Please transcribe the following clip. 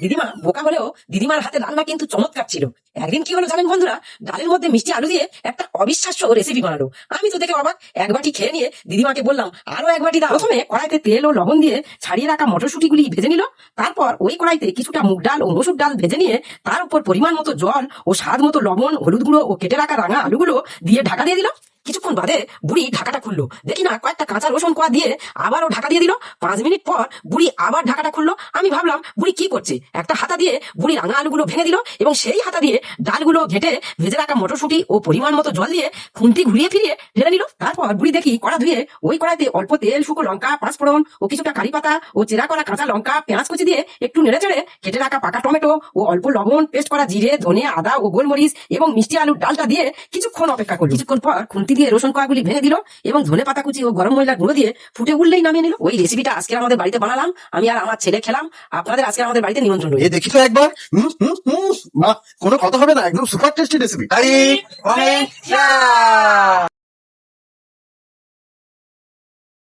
দিদিমা বোকা হলেও দিদিমার হাতে রান্না কিন্তু চমৎকার ছিল। একদিন কি হলো জানেন বন্ধুরা, ডালের মধ্যে মিষ্টি আলু দিয়ে একটা অবিশ্বাস্য রেসিপি বানালো। আমি তো দেখে অবাক, এক বাটি খেয়ে নিয়ে দিদিমাকে বললাম আরো এক বাটি দাও। প্রথমে কড়াইতে তেল ও লবণ দিয়ে ছাড়িয়ে রাখা মটরশুঁটিগুলি ভেজে নিল। তারপর ওই কড়াইতে কিছুটা মুগ ডাল ও মসুর ডাল ভেজে নিয়ে তার উপর পরিমাণ মতো জল ও স্বাদ মতো লবণ, হলুদ গুঁড়ো ও কেটে রাখা রাঙা আলুগুলো দিয়ে ঢাকা দিয়ে দিল। কিছুক্ষণ বাদে বুড়ি ঢাকাটা খুললো, দেখি না কয়েকটা কাঁচা রসুন কোয়া দিয়ে আবারও ঢাকা দিয়ে দিল। 5 মিনিট পর বুড়ি আবার ঢাকাটা খুললো। আমি ভাবলাম বুড়ি কি করছে, একটা হাতা দিয়ে বুড়ি রাঙা আলুগুলো ভেঙে দিল এবং সেই হাতা দিয়ে ডালগুলো ঘেটে ভেজে রাখা মটরশুঁটি ও পরিমাণ মতো জল দিয়ে খুন্তি ঘুরিয়ে ফিরিয়ে ঢেলে নিল। তারপর বুড়ি দেখি কড়া ধুয়ে ওই কড়াইতে অল্প তেল, শুকনো লঙ্কা, পাঁচফোড়ন ও কিছুটা কারি পাতা ও চেরা করা কাঁচা লঙ্কা, পেঁয়াজ কুচি দিয়ে একটু নেড়ে চেড়ে কেটে রাখা পাকা টমেটো ও অল্প লবণ, পেস্ট করা জিরে, ধনে, আদা ও গোলমরিচ এবং মিষ্টি আলুর ডালটা দিয়ে কিছুক্ষণ অপেক্ষা করল। কিছুক্ষণ পর খুন্তি দিয়ে রসুন কোয়াগুলি ভেঙে দিল এবং ধনে পাতা কুচি ও গরম মশলার গুঁড়ো দিয়ে ফুটে উঠলেই নামিয়ে নিল। ওই রেসিপিটা আজকে আমাদের বাড়িতে বানালাম, আমি আর আমার ছেলে খেলাম। আপনাদের আজকে আমাদের বাড়িতে নিমন্ত্রণ রইল। এ দেখি তো একবার। বাহ, কোনো কথা হবে না, একদম সুপার টেস্টি রেসিপি।